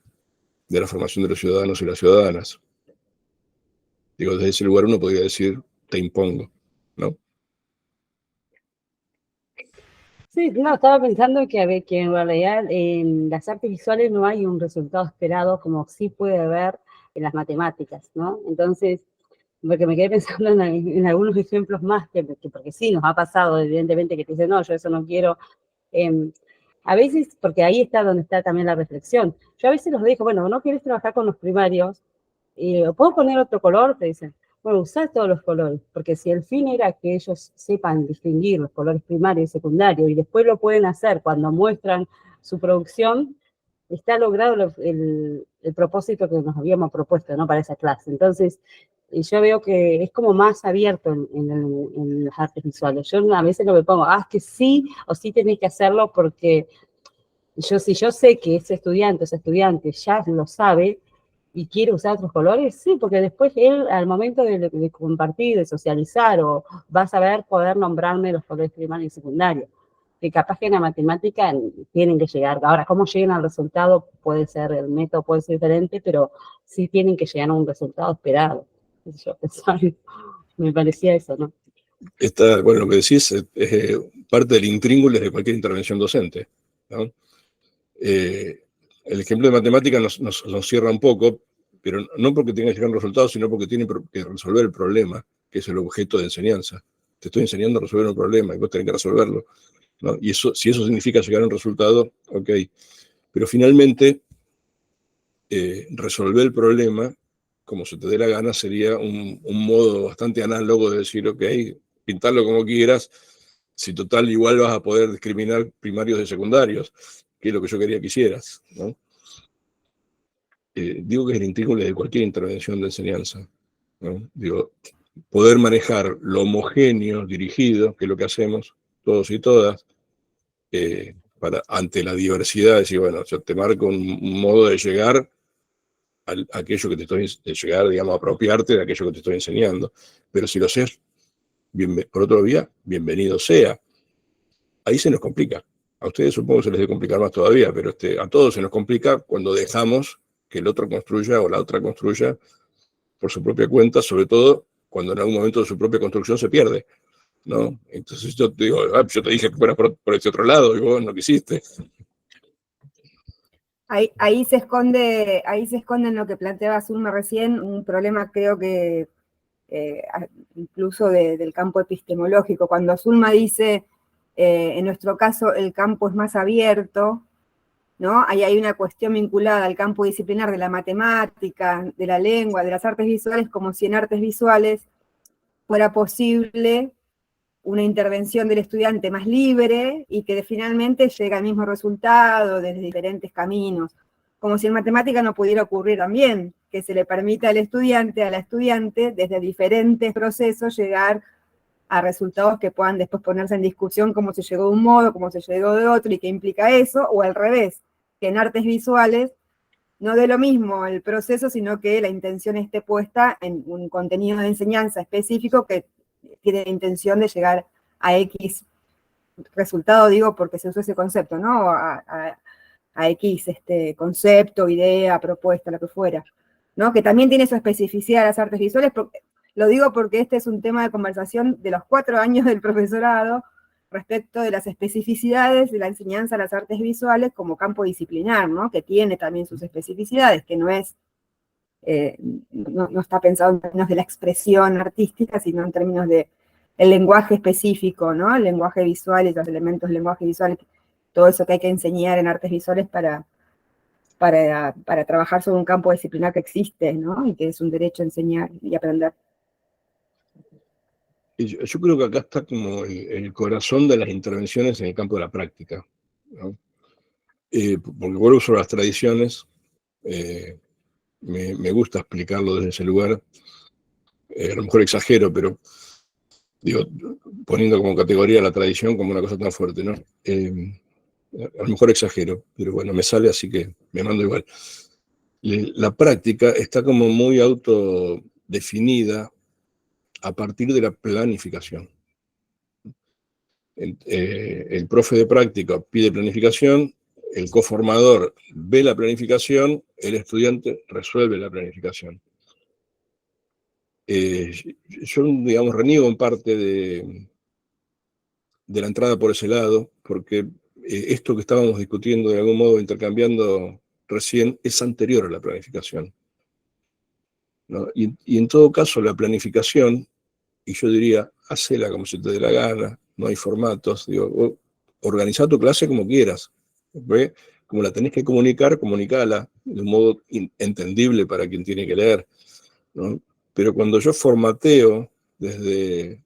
[SPEAKER 1] de la formación de los ciudadanos y las ciudadanas. Digo, desde ese lugar uno podría decir, te impongo, ¿no?
[SPEAKER 5] Sí, no, estaba pensando que en realidad en las artes visuales no hay un resultado esperado como sí puede haber en las matemáticas, ¿no? Entonces, porque me quedé pensando en algunos ejemplos más, porque sí, nos ha pasado, evidentemente, que te dicen, no, yo eso no quiero. A veces, porque ahí está donde está también la reflexión. Yo a veces los digo, bueno, ¿no quieres trabajar con los primarios? ¿Puedo poner otro color? Te dicen. Bueno, usá todos los colores, porque si el fin era que ellos sepan distinguir los colores primarios y secundarios y después lo pueden hacer cuando muestran su producción, está logrado el propósito que nos habíamos propuesto, ¿no? Para esa clase. Entonces, yo veo que es como más abierto en las artes visuales. Yo a veces no me pongo, es que sí o sí tenés que hacerlo porque Si yo sé que ese estudiante o ese estudiante ya lo sabe y quiere usar otros colores, sí, porque después él al momento de compartir, de socializar, o va a saber poder nombrarme los colores primarios y secundarios. Que capaz que en la matemática tienen que llegar. Ahora, cómo lleguen al resultado puede ser, el método puede ser diferente, pero sí tienen que llegar a un resultado esperado. Yo pensaba, me parecía eso, ¿no?
[SPEAKER 1] Bueno, lo que decís es parte del intríngulis de cualquier intervención docente, ¿no? El ejemplo de matemática nos cierra un poco, pero no porque tenga que llegar a un resultado, sino porque tiene que resolver el problema, que es el objeto de enseñanza. Te estoy enseñando a resolver un problema y vos tenés que resolverlo, ¿no? Y eso, si eso significa llegar a un resultado, ok. Pero finalmente, resolver el problema, como se te dé la gana, sería un modo bastante análogo de decir, ok, pintarlo como quieras, si total igual vas a poder discriminar primarios de secundarios, que es lo que yo quería que hicieras, ¿no? Digo que es el intríngulis de cualquier intervención de enseñanza, ¿no? Digo, poder manejar lo homogéneo, dirigido, que es lo que hacemos todos y todas, ante la diversidad, decir, bueno, yo te marco un modo de llegar a aquello que te estoy, de llegar, digamos, a apropiarte de aquello que te estoy enseñando. Pero si lo haces por otro vía, bienvenido sea. Ahí se nos complica. A ustedes supongo que se les debe complicar más todavía, pero a todos se nos complica cuando dejamos que el otro construya o la otra construya por su propia cuenta, sobre todo cuando en algún momento de su propia construcción se pierde, ¿no? Entonces yo te digo, yo te dije que fueras por este otro lado y vos no quisiste.
[SPEAKER 3] Ahí se esconde en lo que planteaba Zulma recién, un problema creo que incluso del campo epistemológico. Cuando Zulma dice, en nuestro caso el campo es más abierto, ¿no? Ahí hay una cuestión vinculada al campo disciplinar de la matemática, de la lengua, de las artes visuales, como si en artes visuales fuera posible una intervención del estudiante más libre y que finalmente llega al mismo resultado desde diferentes caminos. Como si en matemática no pudiera ocurrir también, que se le permita al estudiante, a la estudiante, desde diferentes procesos llegar a resultados que puedan después ponerse en discusión cómo se llegó de un modo, cómo se llegó de otro y qué implica eso, o al revés, que en artes visuales no de lo mismo el proceso, sino que la intención esté puesta en un contenido de enseñanza específico que tiene la intención de llegar a X resultado, digo, porque se usa ese concepto, ¿no? A X concepto, idea, propuesta, lo que fuera, ¿no? Que también tiene su especificidad las artes visuales, lo digo porque este es un tema de conversación de los 4 años del profesorado respecto de las especificidades de la enseñanza de las artes visuales como campo disciplinar, ¿no? Que tiene también sus especificidades, que no es, no está pensado en términos de la expresión artística, sino en términos de el lenguaje específico, ¿no? El lenguaje visual y los elementos del lenguaje visual, todo eso que hay que enseñar en artes visuales para trabajar sobre un campo disciplinar que existe, ¿no? Y que es un derecho a enseñar y aprender.
[SPEAKER 1] Yo creo que acá está como el corazón de las intervenciones en el campo de la práctica, ¿no? Porque vuelvo sobre las tradiciones, me gusta explicarlo desde ese lugar, a lo mejor exagero, pero digo, poniendo como categoría la tradición como una cosa tan fuerte, ¿no? A lo mejor exagero, pero bueno, me sale, así que me mando igual. La práctica está como muy autodefinida a partir de la planificación. El profe de práctica pide planificación, el coformador ve la planificación, el estudiante resuelve la planificación. Yo, digamos, reniego en parte de la entrada por ese lado, porque esto que estábamos discutiendo, de algún modo intercambiando recién, es anterior a la planificación, ¿no? Y en todo caso, la planificación, y yo diría, hacela como se te dé la gana, no hay formatos, digo, organiza tu clase como quieras, ¿ve? Como la tenés que comunicar, comunicala de un modo entendible para quien tiene que leer, ¿no? Pero cuando yo formateo desde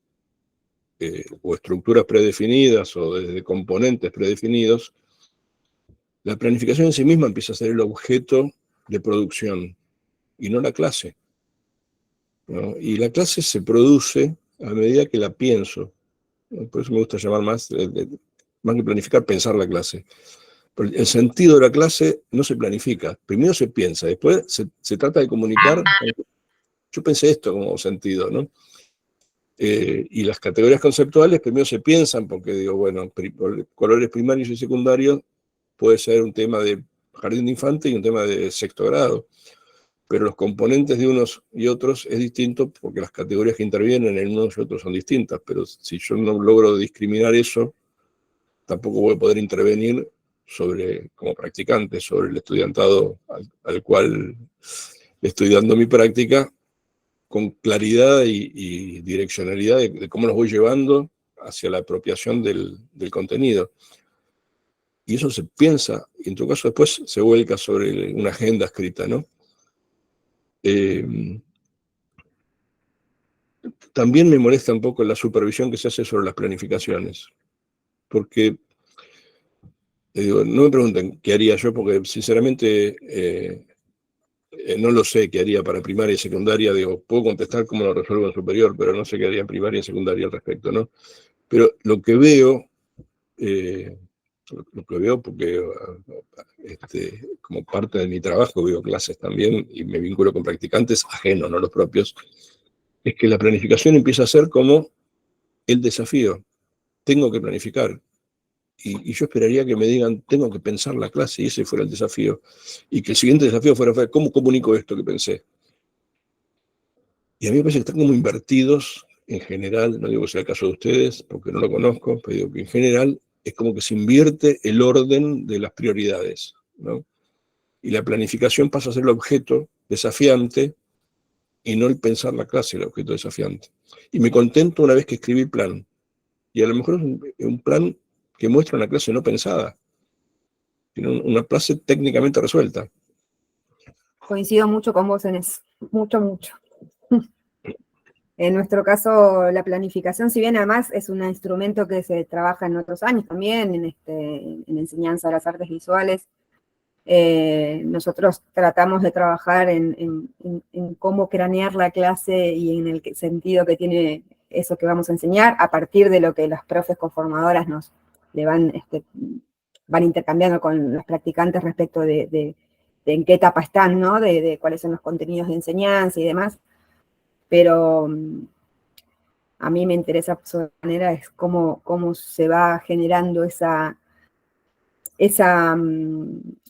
[SPEAKER 1] o estructuras predefinidas o desde componentes predefinidos, la planificación en sí misma empieza a ser el objeto de producción y no la clase, ¿no? Y la clase se produce a medida que la pienso, ¿no? Por eso me gusta llamar más que planificar, pensar la clase. El sentido de la clase no se planifica. Primero se piensa, después se trata de comunicar. Yo pensé esto como sentido, ¿no? Y las categorías conceptuales primero se piensan, porque digo, bueno, colores primarios y secundarios puede ser un tema de jardín de infante y un tema de sexto grado, pero los componentes de unos y otros es distinto porque las categorías que intervienen en unos y otros son distintas, pero si yo no logro discriminar eso, tampoco voy a poder intervenir como practicante sobre el estudiantado al cual estoy dando mi práctica, con claridad y direccionalidad de cómo los voy llevando hacia la apropiación del contenido. Y eso se piensa, y en todo caso después se vuelca sobre una agenda escrita, ¿no? También me molesta un poco la supervisión que se hace sobre las planificaciones, porque no me pregunten qué haría yo, porque sinceramente no lo sé qué haría para primaria y secundaria. Digo, puedo contestar cómo lo resuelvo en superior, pero no sé qué haría en primaria y secundaria al respecto, ¿no? Pero lo que veo, porque como parte de mi trabajo veo clases también y me vinculo con practicantes ajenos, no los propios, es que la planificación empieza a ser como el desafío. Tengo que planificar. Y yo esperaría que me digan, tengo que pensar la clase, y ese fuera el desafío. Y que el siguiente desafío fuera, ¿cómo comunico esto que pensé? Y a mí me parece que están como invertidos en general, no digo que sea el caso de ustedes, porque no lo conozco, pero digo que en general es como que se invierte el orden de las prioridades, ¿no? Y la planificación pasa a ser el objeto desafiante y no el pensar la clase el objeto desafiante. Y me contento una vez que escribí el plan. Y a lo mejor es un plan que muestra una clase no pensada, sino una clase técnicamente resuelta.
[SPEAKER 3] Coincido mucho con vos en eso, mucho, mucho. En nuestro caso, la planificación, si bien además es un instrumento que se trabaja en otros años también, en enseñanza de las artes visuales, nosotros tratamos de trabajar en cómo cranear la clase y en el sentido que tiene eso que vamos a enseñar, a partir de lo que las profes conformadoras van intercambiando con los practicantes respecto de en qué etapa están, ¿no? De cuáles son los contenidos de enseñanza y demás. Pero a mí me interesa manera es cómo se va generando esa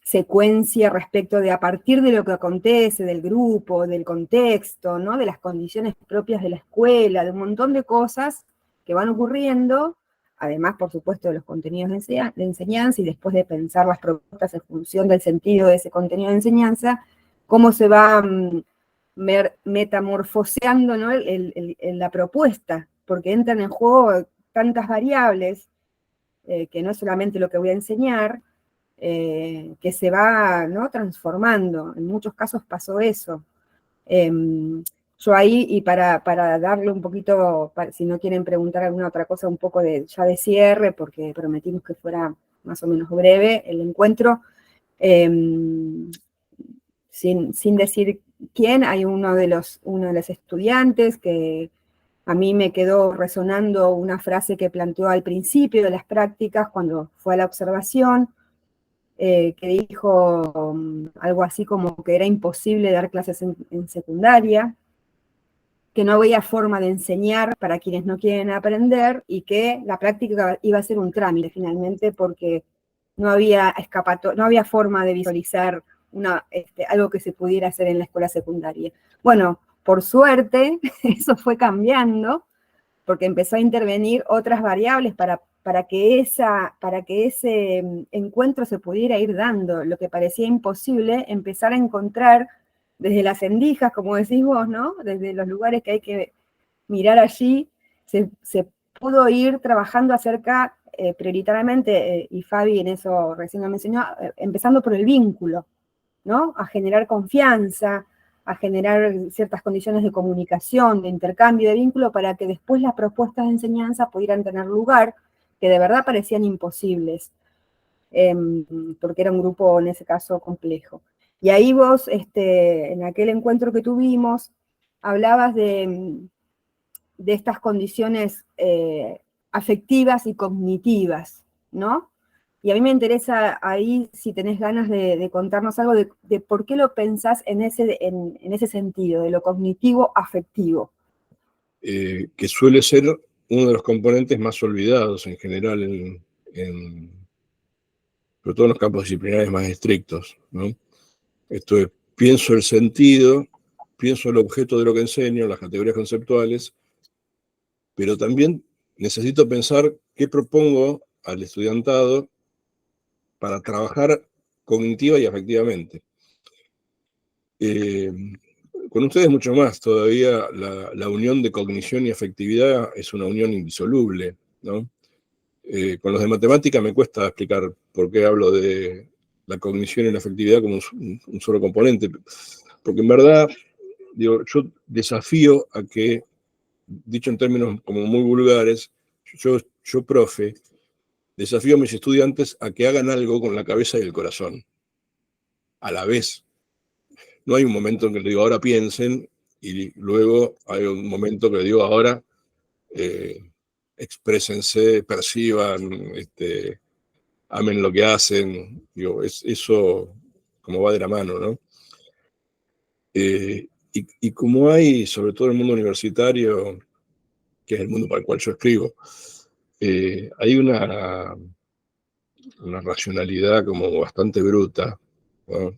[SPEAKER 3] secuencia respecto de a partir de lo que acontece, del grupo, del contexto, ¿no? De las condiciones propias de la escuela, de un montón de cosas que van ocurriendo, además, por supuesto, de los contenidos de enseñanza y después de pensar las propuestas en función del sentido de ese contenido de enseñanza, cómo se va metamorfoseando, ¿no? La propuesta, porque entran en juego tantas variables, que no es solamente lo que voy a enseñar, que se va, ¿no? transformando. En muchos casos pasó eso. Yo ahí, y para darle un poquito, si no quieren preguntar alguna otra cosa, un poco ya de cierre, porque prometimos que fuera más o menos breve el encuentro, sin decir quién, hay uno de los estudiantes que a mí me quedó resonando una frase que planteó al principio de las prácticas, cuando fue a la observación, que dijo algo así como que era imposible dar clases en secundaria, que no había forma de enseñar para quienes no quieren aprender y que la práctica iba a ser un trámite finalmente porque no había no había forma de visualizar algo que se pudiera hacer en la escuela secundaria. Bueno, por suerte eso fue cambiando porque empezó a intervenir otras variables para que ese encuentro se pudiera ir dando. Lo que parecía imposible, empezar a encontrar desde las endijas, como decís vos, ¿no? Desde los lugares que hay que mirar allí, se pudo ir trabajando acerca, prioritariamente, y Fabi en eso recién lo mencionó, empezando por el vínculo, ¿no? A generar confianza, a generar ciertas condiciones de comunicación, de intercambio, de vínculo, para que después las propuestas de enseñanza pudieran tener lugar, que de verdad parecían imposibles, porque era un grupo, en ese caso, complejo. Y ahí vos, en aquel encuentro que tuvimos, hablabas de estas condiciones afectivas y cognitivas, ¿no? Y a mí me interesa ahí, si tenés ganas de contarnos algo de por qué lo pensás en ese sentido, de lo cognitivo afectivo.
[SPEAKER 1] Que suele ser uno de los componentes más olvidados en general, sobre todo en los campos disciplinares más estrictos, ¿no? Esto es, pienso el sentido, pienso el objeto de lo que enseño, las categorías conceptuales, pero también necesito pensar qué propongo al estudiantado para trabajar cognitiva y afectivamente. Con ustedes mucho más, todavía la unión de cognición y afectividad es una unión indisoluble, ¿no? Con los de matemática me cuesta explicar por qué hablo de la cognición y la afectividad como un solo componente, porque en verdad, digo, yo desafío a que, dicho en términos como muy vulgares, yo profe, desafío a mis estudiantes a que hagan algo con la cabeza y el corazón, a la vez. No hay un momento en que le digo, ahora piensen, y luego hay un momento que le digo, ahora exprésense, perciban, amen lo que hacen. Digo, eso como va de la mano, ¿no? Y como hay, sobre todo en el mundo universitario, que es el mundo para el cual yo escribo, hay una racionalidad como bastante bruta, ¿no?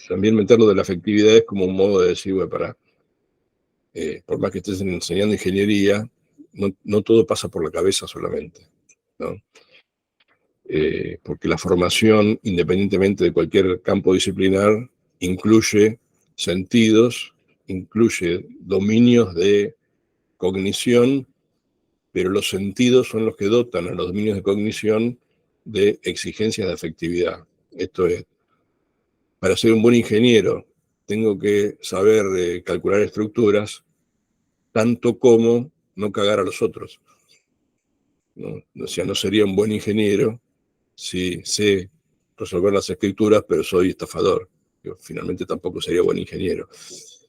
[SPEAKER 1] También meterlo de la afectividad es como un modo de decir, bueno, por más que estés enseñando ingeniería, no todo pasa por la cabeza solamente, ¿no? Porque la formación, independientemente de cualquier campo disciplinar, incluye sentidos, incluye dominios de cognición, pero los sentidos son los que dotan a los dominios de cognición de exigencias de afectividad. Esto es, para ser un buen ingeniero, tengo que saber calcular estructuras, tanto como no cagar a los otros, ¿no? O sea, no sería un buen ingeniero si sé resolver las escrituras, pero soy estafador. Digo, finalmente tampoco sería buen ingeniero.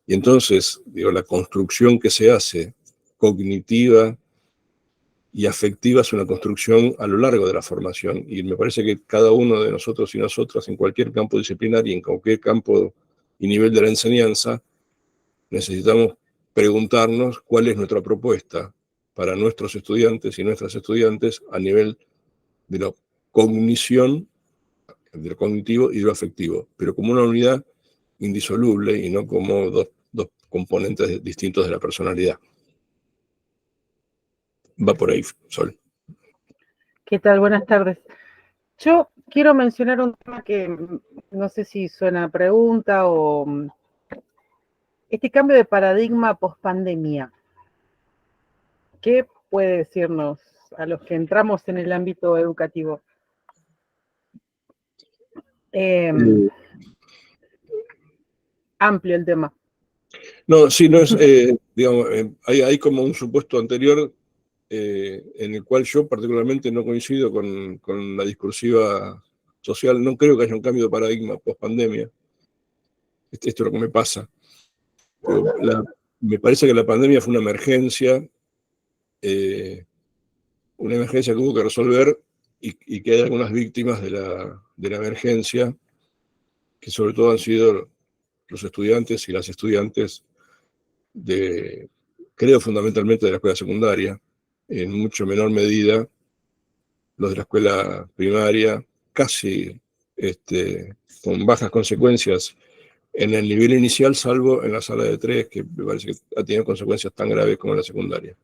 [SPEAKER 1] Y entonces, digo, la construcción que se hace, cognitiva y afectiva, es una construcción a lo largo de la formación. Y me parece que cada uno de nosotros y nosotras, en cualquier campo disciplinar y en cualquier campo y nivel de la enseñanza, necesitamos preguntarnos cuál es nuestra propuesta para nuestros estudiantes y nuestras estudiantes a nivel de la cognición, de lo cognitivo y de lo afectivo, pero como una unidad indisoluble y no como dos componentes distintos de la personalidad. Va por ahí, Sol.
[SPEAKER 6] ¿Qué tal? Buenas tardes. Yo quiero mencionar un tema que no sé si suena a pregunta o este cambio de paradigma post-pandemia. ¿Qué puede decirnos a los que entramos en el ámbito educativo? Amplio el tema.
[SPEAKER 1] No, sí, no es, digamos, hay como un supuesto anterior en el cual yo particularmente no coincido con la discursiva social. No creo que haya un cambio de paradigma post-pandemia. Esto es lo que me pasa. Me parece que la pandemia fue una emergencia que hubo que resolver y que hay algunas víctimas de la emergencia, que sobre todo han sido los estudiantes y las estudiantes creo fundamentalmente de la escuela secundaria, en mucho menor medida los de la escuela primaria, casi con bajas consecuencias en el nivel inicial, salvo en la sala de 3, que me parece que ha tenido consecuencias tan graves como en la secundaria.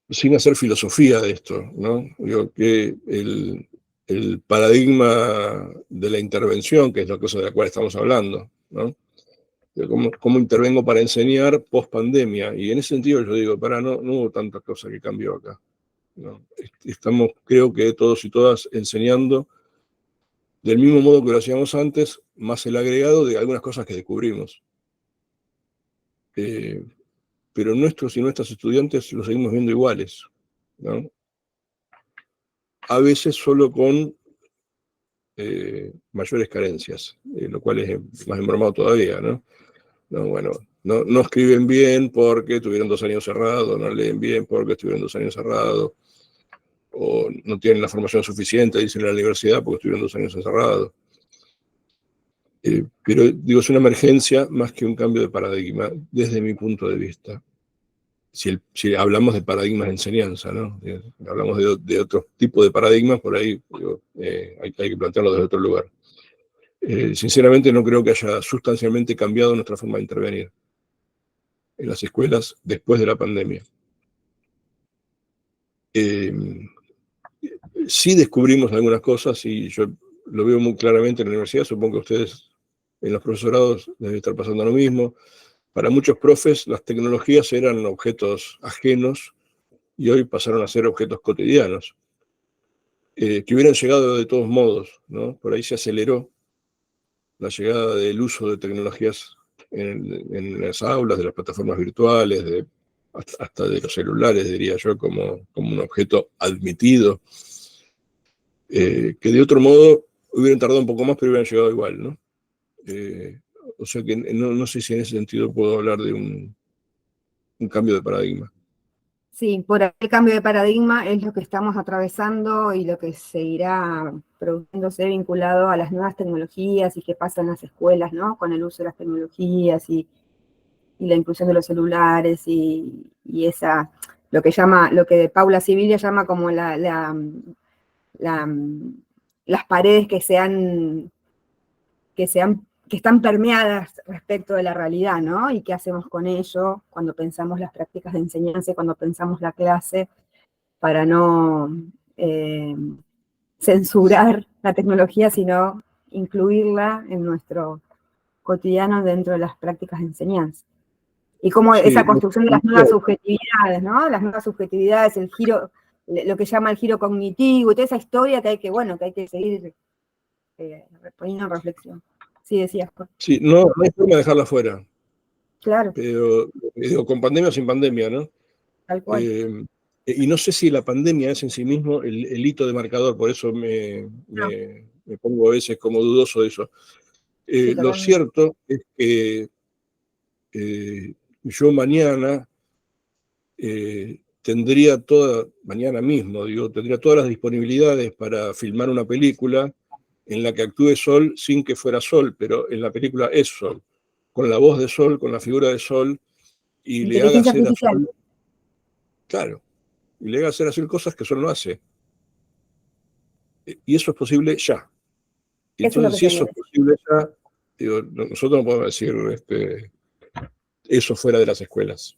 [SPEAKER 1] Sin hacer filosofía de esto, ¿no? Digo que el paradigma de la intervención, que es la cosa de la cual estamos hablando, ¿no? ¿Cómo intervengo para enseñar post pandemia? Y en ese sentido yo digo, no hubo tantas cosas que cambió acá, ¿no? Estamos, creo que todos y todas, enseñando del mismo modo que lo hacíamos antes, más el agregado de algunas cosas que descubrimos. Pero nuestros y nuestras estudiantes los seguimos viendo iguales, ¿no? A veces solo con mayores carencias, lo cual es más embromado todavía, ¿no? No, bueno, No escriben bien porque tuvieron 2 años cerrados, no leen bien porque estuvieron 2 años cerrados, o no tienen la formación suficiente, dicen en la universidad, porque estuvieron 2 años encerrados. Pero digo, es una emergencia más que un cambio de paradigma, desde mi punto de vista. Si hablamos de paradigmas de enseñanza, ¿no? Hablamos de otro tipo de paradigmas, por ahí digo, hay que plantearlo desde otro lugar. Sinceramente no creo que haya sustancialmente cambiado nuestra forma de intervenir en las escuelas después de la pandemia. Sí descubrimos algunas cosas y yo lo veo muy claramente en la universidad, supongo que ustedes en los profesorados deben estar pasando lo mismo. Para muchos profes las tecnologías eran objetos ajenos y hoy pasaron a ser objetos cotidianos, que hubieran llegado de todos modos, ¿no? Por ahí se aceleró la llegada del uso de tecnologías en las aulas, de las plataformas virtuales, hasta de los celulares, diría yo, como un objeto admitido, que de otro modo hubieran tardado un poco más, pero hubieran llegado igual, ¿no? O sea que no sé si en ese sentido puedo hablar de un cambio de paradigma.
[SPEAKER 3] Sí, por ahí el cambio de paradigma es lo que estamos atravesando y lo que seguirá produciéndose vinculado a las nuevas tecnologías y qué pasa en las escuelas, ¿no? Con el uso de las tecnologías y la inclusión de los celulares y lo que Paula Sibilia llama como las paredes que están permeadas respecto de la realidad, ¿no? Y qué hacemos con ello cuando pensamos las prácticas de enseñanza y cuando pensamos la clase para no censurar la tecnología, sino incluirla en nuestro cotidiano dentro de las prácticas de enseñanza. Y cómo
[SPEAKER 1] Sí,
[SPEAKER 3] esa construcción de las nuevas subjetividades, ¿no? Las nuevas subjetividades, el giro, lo que llama el giro cognitivo y toda esa historia que hay que seguir poniendo en reflexión. Sí, decías.
[SPEAKER 1] Sí, no hay forma de dejarla fuera.
[SPEAKER 3] Claro.
[SPEAKER 1] Pero digo, con pandemia o sin pandemia, ¿no?
[SPEAKER 3] Tal cual.
[SPEAKER 1] Y no sé si la pandemia es en sí mismo el hito de marcador, por eso me pongo a veces como dudoso de eso. Lo cierto es que yo mañana mañana mismo, tendría todas las disponibilidades para filmar una película en la que actúe Sol sin que fuera Sol, pero en la película es Sol, con la voz de Sol, con la figura de Sol, y le haga hacer a Sol, claro, y le haga hacer cosas que Sol no hace. Y eso es posible ya. Y entonces, si eso es posible ya, nosotros no podemos decir eso fuera de las escuelas.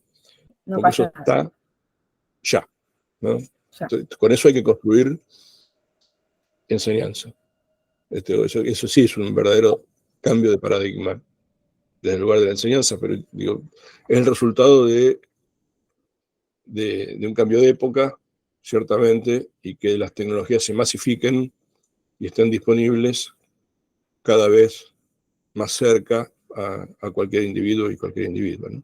[SPEAKER 3] No
[SPEAKER 1] porque eso está ya, ¿no? Entonces, con eso hay que construir enseñanza. Eso sí es un verdadero cambio de paradigma desde el lugar de la enseñanza, pero digo, es el resultado de un cambio de época, ciertamente, y que las tecnologías se masifiquen y estén disponibles cada vez más cerca a cualquier individuo y cualquier individua, ¿no?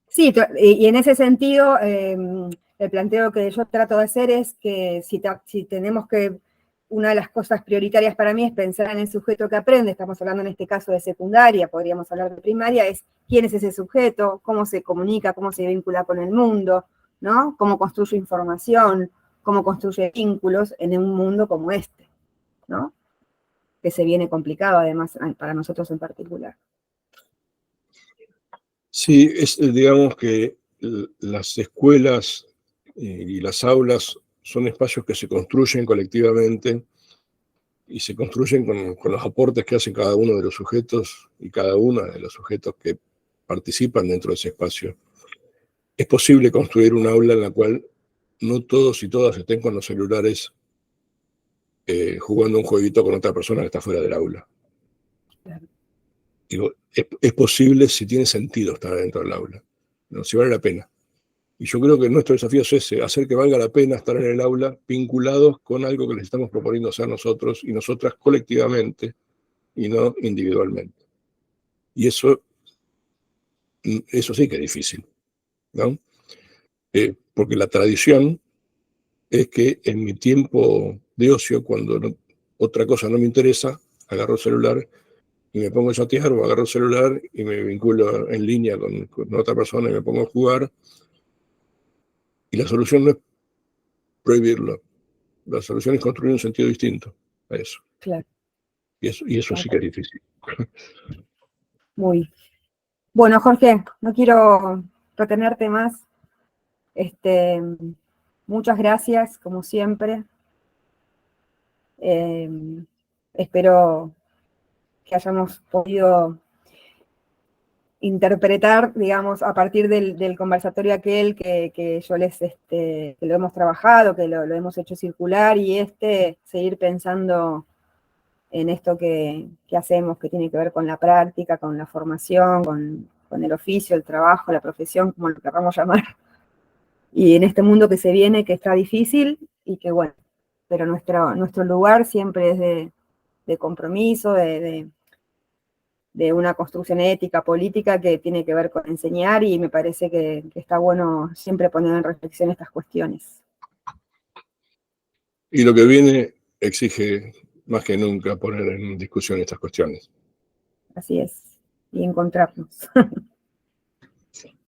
[SPEAKER 3] Sí, y en ese sentido, el planteo que yo trato de hacer es que si tenemos que, una de las cosas prioritarias para mí es pensar en el sujeto que aprende, estamos hablando en este caso de secundaria, podríamos hablar de primaria, es quién es ese sujeto, cómo se comunica, cómo se vincula con el mundo, ¿no? Cómo construye información, cómo construye vínculos en un mundo como este, ¿no? Que se viene complicado además para nosotros en particular.
[SPEAKER 1] Sí, digamos que las escuelas y las aulas son espacios que se construyen colectivamente y se construyen con los aportes que hacen cada uno de los sujetos y cada una de los sujetos que participan dentro de ese espacio. Es posible construir un aula en la cual no todos y todas estén con los celulares jugando un jueguito con otra persona que está fuera del aula. Digo, es posible si tiene sentido estar dentro del aula, ¿no? Si vale la pena. Y yo creo que nuestro desafío es ese, hacer que valga la pena estar en el aula vinculados con algo que les estamos proponiendo hacer nosotros y nosotras colectivamente y no individualmente. Y eso sí que es difícil, ¿no? Porque la tradición es que en mi tiempo de ocio, cuando otra cosa no me interesa, agarro el celular y me pongo a chatear o agarro el celular y me vinculo en línea con otra persona y me pongo a jugar. Y la solución no es prohibirlo, la solución es construir un sentido distinto a eso.
[SPEAKER 3] Claro.
[SPEAKER 1] Y eso sí que es difícil.
[SPEAKER 3] Muy. Bueno, Jorge, no quiero retenerte más. Muchas gracias, como siempre. Espero que hayamos podido interpretar, digamos, a partir del conversatorio aquel que yo que lo hemos trabajado, que lo hemos hecho circular, y seguir pensando en esto que hacemos, que tiene que ver con la práctica, con la formación, con el oficio, el trabajo, la profesión, como lo queramos llamar. Y en este mundo que se viene, que está difícil, y que bueno, pero nuestro lugar siempre es de compromiso, de una construcción ética, política, que tiene que ver con enseñar, y me parece que está bueno siempre poner en reflexión estas cuestiones.
[SPEAKER 1] Y lo que viene exige más que nunca poner en discusión estas cuestiones.
[SPEAKER 3] Así es, y encontrarnos.